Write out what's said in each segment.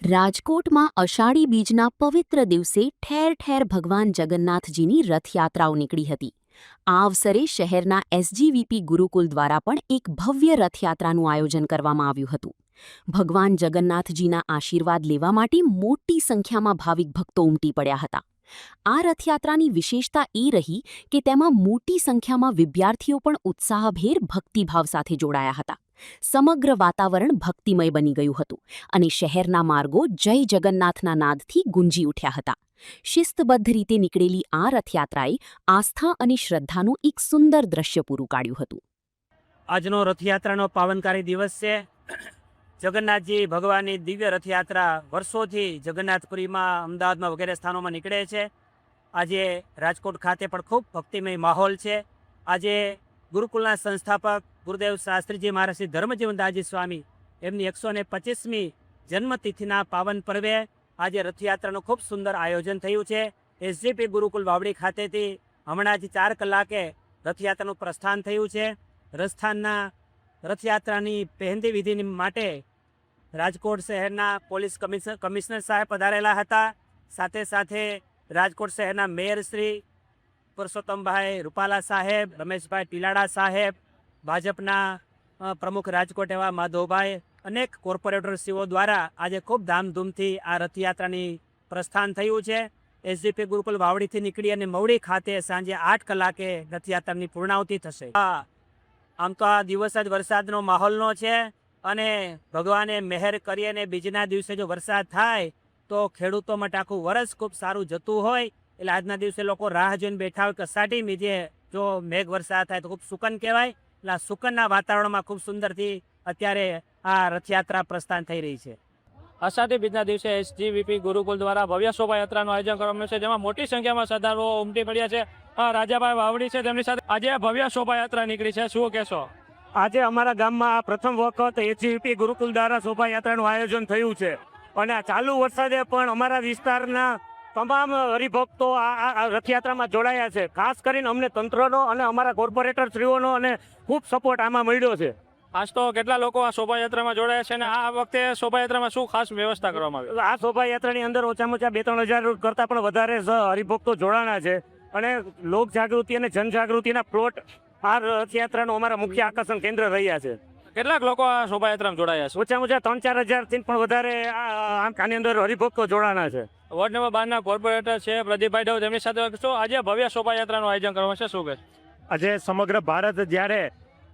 રાજકોટમાં અષાઢી બીજના પવિત્ર દિવસે ઠેર ઠેર ભગવાન જગન્નાથજીની રથયાત્રાઓ નીકળી હતી. આ અવસરે શહેરના એસજીવીપી ગુરુકુલ દ્વારા પણ એક ભવ્ય રથયાત્રાનું આયોજન કરવામાં આવ્યું હતું. ભગવાન જગન્નાથજીના આશીર્વાદ લેવા માટે મોટી સંખ્યામાં ભાવિક ભક્તો ઉમટી પડ્યા હતા. આ રથયાત્રાની વિશેષતા એ રહી કે તેમાં મોટી સંખ્યામાં વિદ્યાર્થીઓ પણ ઉત્સાહભેર ભક્તિભાવ સાથે જોડાયા હતા. સમગ્ર વાતાવરણ ભક્તિમય બની ગયું હતું અને શહેરના માર્ગો જય જગન્નાથના નાદથી ગુંજી ઉઠ્યા હતા. શિસ્તબદ્ધ રીતે નીકળેલી આ રથયાત્રાએ આસ્થા અને શ્રદ્ધાનું એક સુંદર દ્રશ્ય પૂરું પાડ્યું હતું. આજનો રથયાત્રાનો પાવનકારી દિવસ છે. જગન્નાથજી ભગવાનની દિવ્ય રથયાત્રા વર્ષોથી જગન્નાથપુરીમાં, અમદાવાદમાં વગેરે સ્થાનોમાં નીકળે છે. આજે રાજકોટ ખાતે પણ ખૂબ ભક્તિમય માહોલ છે. આજે ગુરુકુલના સંસ્થાપક ગુરુદેવ શાસ્ત્રીજી મહારાજ શ્રી ધર્મજીવનદાસજી સ્વામી એમની 125મી જન્મતિથિના પાવન પર્વે આજે રથયાત્રાનું ખૂબ સુંદર આયોજન થયું છે. એસજીપી ગુરુકુલ વાવડી ખાતેથી હમણાં જ 4 કલાકે રથયાત્રાનું પ્રસ્થાન થયું છે. રથયાત્રાની પહેંદી વિધિ માટે રાજકોટ શહેરના પોલીસ કમિશનર સાહેબ પધારેલા હતા. સાથે સાથે રાજકોટ શહેરના મેયર શ્રી પુરુષોત્તમભાઈ રૂપાલા સાહેબ, રમેશભાઈ ટીલાડા સાહેબ, ભાજપના પ્રમુખ રાજકોટ એવા માધવભાઈ, અનેક કોર્પોરેટરશ્રીઓ દ્વારા આજે ખૂબ ધામધૂમથી આ રથયાત્રાની પ્રસ્થાન થયું છે. એસજીપી ગુરુકુલ વાવડીથી નીકળી અને મવડી ખાતે સાંજે 8 કલાકે રથયાત્રાની પૂર્ણાહુતિ થશે. આમ તો આ દિવસ જ વરસાદનો માહોલનો છે અને ભગવાને મહેર કરી અને બીજના દિવસે જો વરસાદ થાય તો ખેડૂતો માટે આખું વરસ ખૂબ સારું જતું હોય. એટલે આજના દિવસે લોકો રાહ જોઈને બેઠા હોય કસાટી મીજે જો મેઘ વરસાદ થાય તો ખૂબ સુકન કહેવાય. એટલે આ સુકનના વાતાવરણમાં ખૂબ સુંદરથી અત્યારે આ રથયાત્રા પ્રસ્થાન થઈ રહી છે. અષાઢી બીજના દિવસે એસજીવીપી ગુરુકુલ દ્વારા ભવ્ય શોભાયાત્રાનું આયોજન કરવામાં આવ્યું છે, જેમાં મોટી સંખ્યામાં શ્રદ્ધાળુઓ ઉમટી પડ્યા છે. રાજાભાઈ વાવડી છે, તેમની સાથે આજે ભવ્ય શોભાયાત્રા નીકળી છે. શું કહેશો? આજે અમારા ગામમાં પ્રથમ વખત એસજીવીપી ગુરુકુલ દ્વારા શોભાયાત્રાનું આયોજન થયું છે અને આ ચાલુ વરસાદે પણ અમારા વિસ્તારના તમામ હરિભક્તો આ રથયાત્રામાં જોડાયા છે. ખાસ કરીને અમને તંત્રનો અને અમારા કોર્પોરેટરશ્રીઓનો અને ખૂબ સપોર્ટ આમાં મળ્યો છે. આજ તો કેટલા લોકો આ શોભાયાત્રામાં જોડાયા છે અને આ વખતે શોભાયાત્રામાં શું ખાસ વ્યવસ્થા કરવામાં આવી? આ શોભાયાત્રાની અંદર ઓછામાં ઓછા 2-3 હજાર કરતાં પણ વધારે હરિભક્તો જોડાણા છે અને લોક જાગૃતિ અને જનજાગૃતિના પ્લોટ આ રથયાત્રાનું અમારા મુખ્ય આકર્ષણ કેન્દ્ર રહ્યા છે. કેટલાક લોકો આ શોભાયાત્રામાં જોડાયા છે? ઓછામાં ઓછા 3-4 હજારથી પણ વધારે આની અંદર હરિભક્તો જોડાણા છે. વોર્ડ નંબર 12ના કોર્પોરેટર છે પ્રદીપભાઈ ડવ, તેમની સાથે શું આજે ભવ્ય શોભાયાત્રાનું આયોજન કરવામાં છે? શું કહે? આજે સમગ્ર ભારત જ્યારે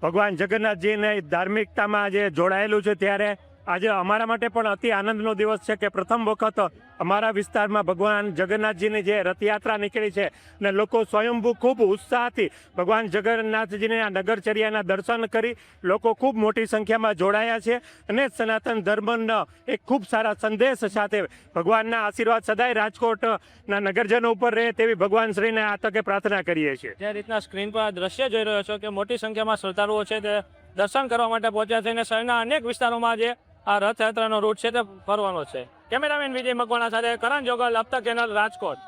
ભગવાન જગન્નાથજીને ધાર્મિકતામાં આજે જોડાયેલું છે, ત્યારે આજે અમારા માટે પણ અતિ આનંદનો દિવસ છે કે પ્રથમ વખત અમારા વિસ્તારમાં ભગવાન જગન્નાથજીની જે રથયાત્રા નીકળી છે અને લોકો સ્વયંભૂ ખૂબ ઉત્સાહથી ભગવાન જગન્નાથજીના નગરચર્યાના દર્શન કરી લોકો ખૂબ મોટી સંખ્યામાં જોડાયા છે અને સનાતન ધર્મનો એક ખૂબ સારા સંદેશ સાથે ભગવાનના આશીર્વાદ સદાય રાજકોટના નગરજનો ઉપર રહે તેવી ભગવાન શ્રીને આ તકે પ્રાર્થના કરીએ છીએ. જે રીતના સ્ક્રીન પર દ્રશ્ય જોઈ રહ્યો છો કે મોટી સંખ્યામાં શ્રદ્ધાળુઓ છે તે દર્શન કરવા માટે પહોંચ્યા છે અને શહેરના અનેક વિસ્તારોમાં જે આ રથયાત્રાનો રૂટ છે તે ફરવાનો છે. કેમેરામેન વિજય મકવાણા સાથે કરણ જોગલ, અબતક ચેનલ, રાજકોટ.